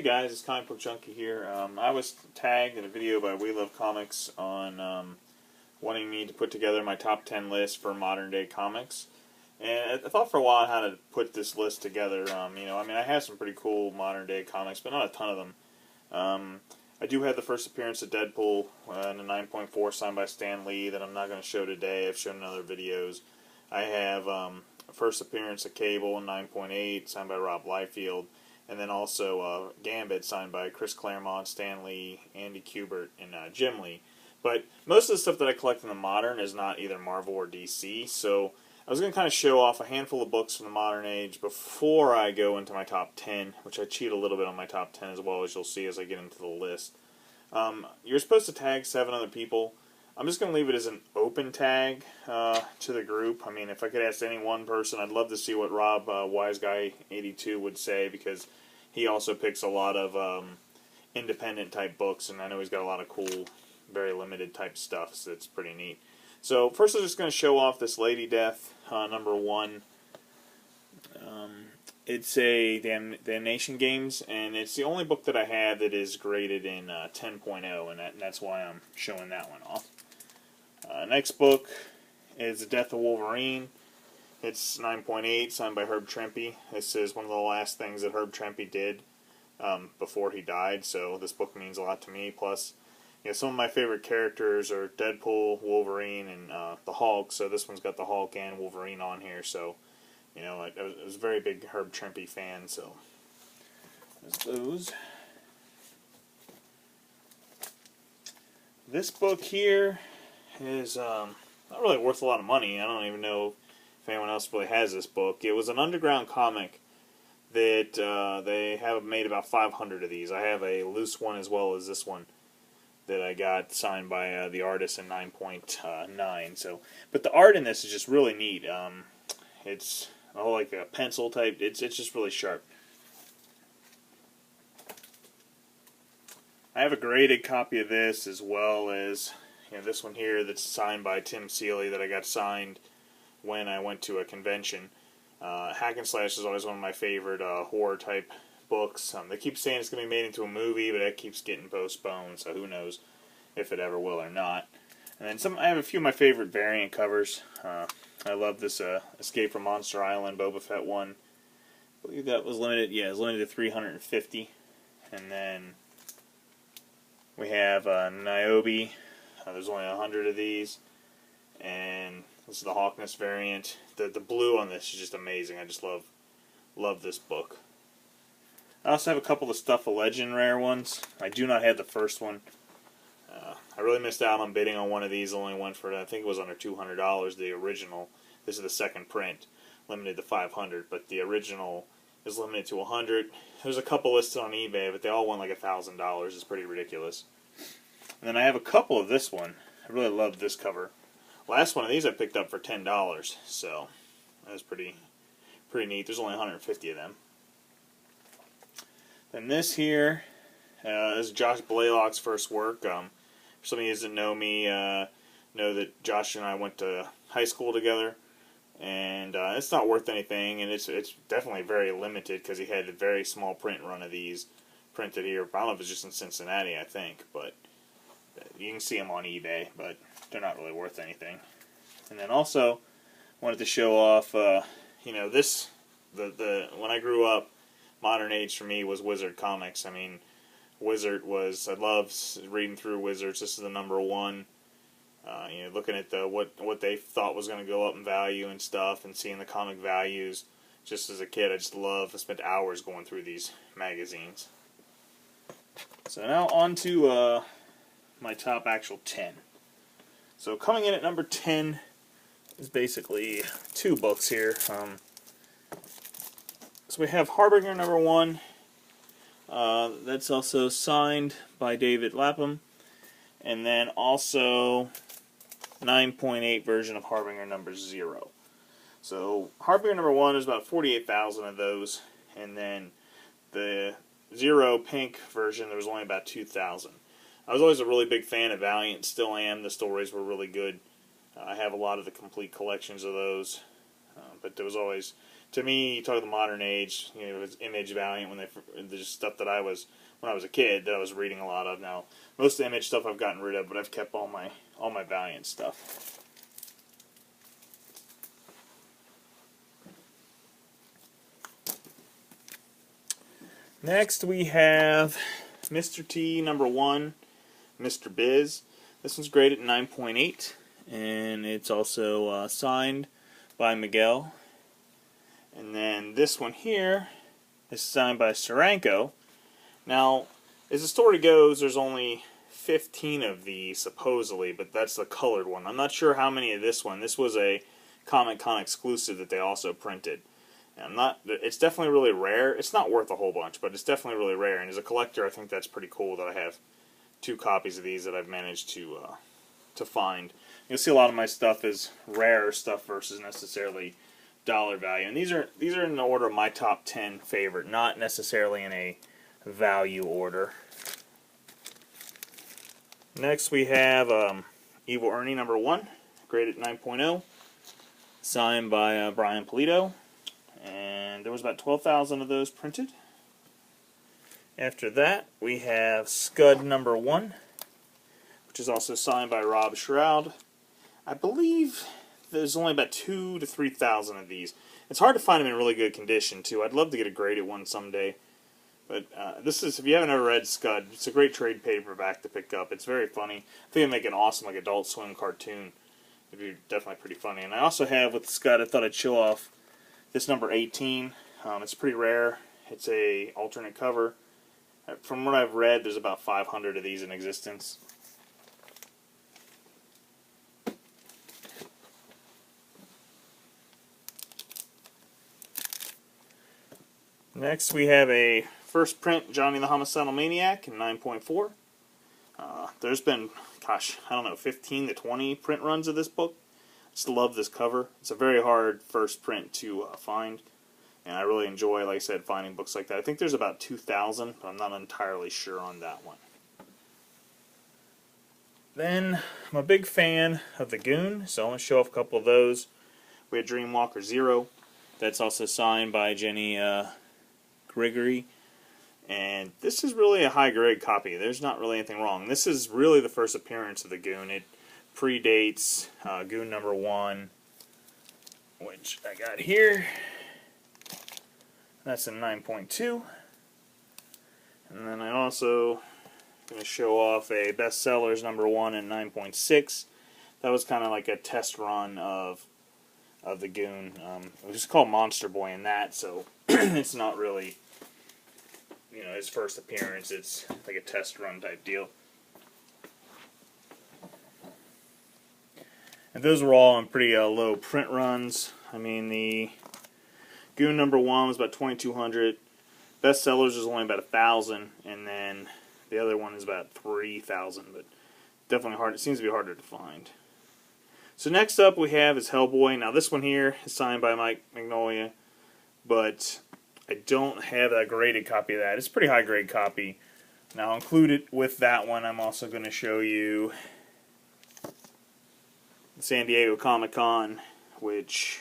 Hey guys, it's Comicbookjunkie here. I was tagged in a video by We Love Comics on wanting me to put together my top 10 list for modern day comics. And I thought for a while how to put this list together. I have some pretty cool modern day comics, but not a ton of them. I do have the first appearance of Deadpool in a 9.4 signed by Stan Lee that I'm not going to show today. I've shown in other videos. I have a first appearance of Cable in 9.8 signed by Rob Liefeld. And then also Gambit, signed by Chris Claremont, Stan Lee, Andy Kubert, and Jim Lee. But most of the stuff that I collect in the modern is not either Marvel or DC, so I was going to kind of show off a handful of books from the modern age before I go into my top 10, which I cheat a little bit on my top 10 as well, as you'll see as I get into the list. You're supposed to tag 7 other people. I'm just going to leave it as an open tag to the group. I mean, if I could ask any one person, I'd love to see what Rob WiseGuy82 would say, because he also picks a lot of independent type books, and I know he's got a lot of cool, very limited type stuff, so it's pretty neat. So first I'm just going to show off this Lady Death, number 1. It's a Damnation Games, and it's the only book that I have that is graded in 10.0, and that's why I'm showing that one off. Next book is The Death of Wolverine. It's 9.8, signed by Herb Trimpe. This is one of the last things that Herb Trimpe did before he died, so this book means a lot to me. Plus, some of my favorite characters are Deadpool, Wolverine, and the Hulk, so this one's got the Hulk and Wolverine on here, so, I was a very big Herb Trimpe fan, so there's those. This book here is not really worth a lot of money. I don't even know if anyone else really has this book. It was an underground comic that they have made about 500 of these. I have a loose one as well as this one that I got signed by the artist in 9.9. So, but the art in this is just really neat. It's all like a pencil type. It's just really sharp. I have a graded copy of this, as well as this one here that's signed by Tim Seeley that I got signed when I went to a convention. Hack and Slash is always one of my favorite horror type books. They keep saying it's going to be made into a movie, but that keeps getting postponed, so who knows if it ever will or not. And then I have a few of my favorite variant covers. I love this Escape from Monster Island Boba Fett one. I believe that was limited. Yeah, it was limited to 350. And then we have Niobe. There's only 100 of these. And this is the Hawkness variant. The blue on this is just amazing. I just love this book. I also have a couple of Stuff of Legend rare ones. I do not have the first one. I really missed out on bidding on one of these. Only went for, I think it was under $200, the original. This is the second print, limited to 500, but the original is limited to 100. There's a couple listed on eBay, but they all went like $1,000. It's pretty ridiculous. And then I have a couple of this one. I really love this cover. Last one of these I picked up for $10, so that's pretty neat. There's only 150 of them. Then this here is Josh Blaylock's first work. For some of you that know me, know that Josh and I went to high school together, and it's not worth anything, and it's definitely very limited because he had a very small print run of these printed here. I don't know if it's just in Cincinnati, I think, but you can see them on eBay, but they're not really worth anything. And then also wanted to show off, this when I grew up, modern age for me was Wizard Comics. I mean, Wizard was, I love reading through Wizards. This is the number 1. Looking at what they thought was going to go up in value and stuff, and seeing the comic values. Just as a kid, I spent hours going through these magazines. So now on to my top actual 10. So coming in at number 10 is basically 2 books here. So we have Harbinger number 1. That's also signed by David Lapham. And then also 9.8 version of Harbinger number 0. So Harbinger number 1 is about 48,000 of those. And then the 0 pink version, there was only about 2,000. I was always a really big fan of Valiant, still am. The stories were really good. I have a lot of the complete collections of those. But there was always to me, you talk of the modern age, you know, it was Image, Valiant, there's stuff that when I was a kid, that I was reading a lot of. Now, most of the Image stuff I've gotten rid of, but I've kept all my Valiant stuff. Next, we have Mr. T #1, Mr. Biz. This one's graded at 9.8, and it's also signed by Miguel. And then this one here is signed by Steranko. Now, as the story goes, there's only 15 of these, supposedly, but that's the colored one. I'm not sure how many of this one. This was a Comic-Con exclusive that they also printed. And it's definitely really rare. It's not worth a whole bunch, but it's definitely really rare. And as a collector, I think that's pretty cool that I have 2 copies of these that I've managed to find. You'll see a lot of my stuff is rare stuff versus necessarily dollar value. And these are in the order of my top 10 favorite, not necessarily in a value order. Next we have Evil Ernie #1, graded 9.0, signed by Brian Pulido. And there was about 12,000 of those printed. After that, we have Scud #1, which is also signed by Rob Shroud. I believe there's only about 2,000 to 3,000 of these. It's hard to find them in really good condition, too. I'd love to get a graded one someday. But this is, if you haven't ever read Scud, it's a great trade paperback to pick up. It's very funny. I think it'd make an awesome Adult Swim cartoon. It'd be definitely pretty funny. And I also have, with Scud, I thought I'd show off this #18. It's pretty rare. It's a alternate cover. From what I've read, there's about 500 of these in existence. Next, we have a first print Johnny the Homicidal Maniac in 9.4. There's been, gosh, I don't know, 15 to 20 print runs of this book. I just love this cover. It's a very hard first print to find, and I really enjoy, like I said, finding books like that. I think there's about 2,000, but I'm not entirely sure on that one. Then, I'm a big fan of the Goon, so I'm going to show off a couple of those. We had Dreamwalker 0. That's also signed by Jenny Gregory. And this is really a high-grade copy. There's not really anything wrong. This is really the first appearance of the Goon. It predates Goon #1, which I got here. That's a 9.2. And then I also going to show off a Bestsellers #1 in 9.6. That was kind of like a test run of the Goon. It was called Monster Boy in that, so it's not really, you know, his first appearance. It's like a test run type deal. And those were all on pretty low print runs. I mean, the Goon #1 was about 2,200. Bestsellers was only about 1,000, and then the other one is about 3,000. But definitely hard. It seems to be harder to find. So next up we have is Hellboy. Now this one here is signed by Mike Magnolia, but I don't have a graded copy of that. It's a pretty high grade copy. Now included with that one, I'm also going to show you San Diego Comic-Con, which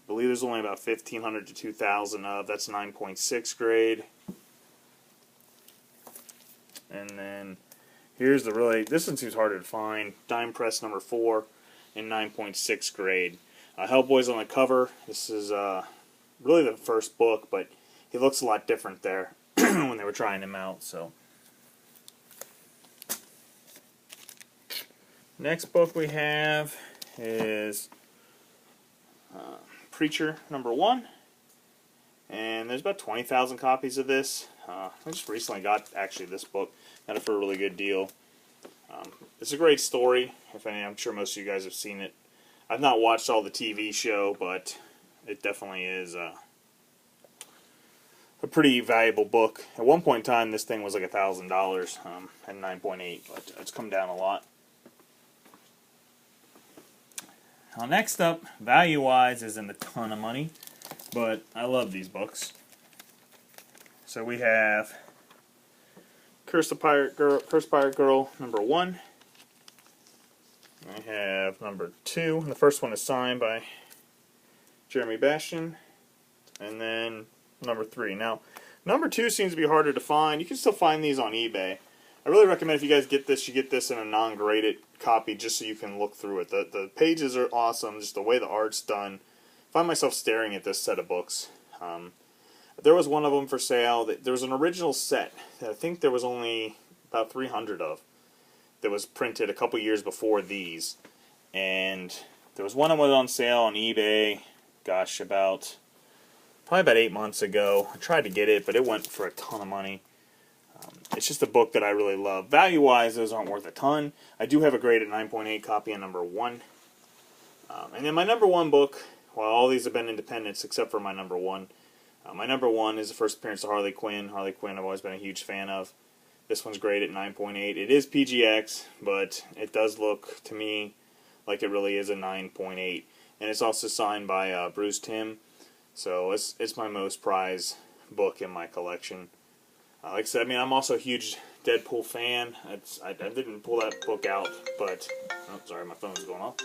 I believe there's only about 1,500 to 2,000 of. That's 9.6 grade. And then here's the really, this one seems harder to find, Dime Press #4 in 9.6 grade. Hellboy's on the cover. This is really the first book, but he looks a lot different there when they were trying him out. So next book we have is Preacher #1, and there's about 20,000 copies of this. I just recently got actually this book, got it for a really good deal. It's a great story. If any, I'm sure most of you guys have seen it. I've not watched all the TV show, but it definitely is a pretty valuable book. At one point in time, this thing was like $1,000 at 9.8, but it's come down a lot. Now, next up, value-wise, isn't a ton of money, but I love these books. So we have Curse the Pirate Girl #1. I have #2. And the first one is signed by Jeremy Bastian, and then number 3. Now, number 2 seems to be harder to find. You can still find these on eBay. I really recommend if you guys get this, you get this in a non-graded copy just so you can look through it. The pages are awesome, just the way the art's done. I find myself staring at this set of books. There was one of them for sale. There was an original set that I think there was only about 300 of that was printed a couple years before these. And there was one that was on sale on eBay, gosh, probably about 8 months ago. I tried to get it, but it went for a ton of money. It's just a book that I really love. Value-wise, those aren't worth a ton. I do have a graded 9.8 copy of number 1. And then my number 1 book, well, all these have been independents except for my number 1. My number 1 is the first appearance of Harley Quinn. Harley Quinn I've always been a huge fan of. This one's graded 9.8. It is PGX, but it does look, to me, like it really is a 9.8. And it's also signed by Bruce Timm. So it's my most prized book in my collection. Like I said, I mean, I'm also a huge Deadpool fan. I didn't pull that book out, but... Oh, sorry, my phone's going off.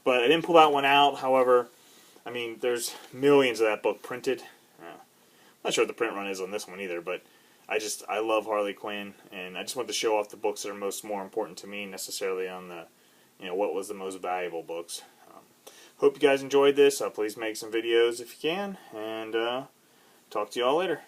But I didn't pull that one out. However, I mean, there's millions of that book printed. I'm not sure what the print run is on this one either, but I love Harley Quinn, and I just want to show off the books that are more important to me, necessarily on the, what was the most valuable books. Hope you guys enjoyed this. Please make some videos if you can, and talk to you all later.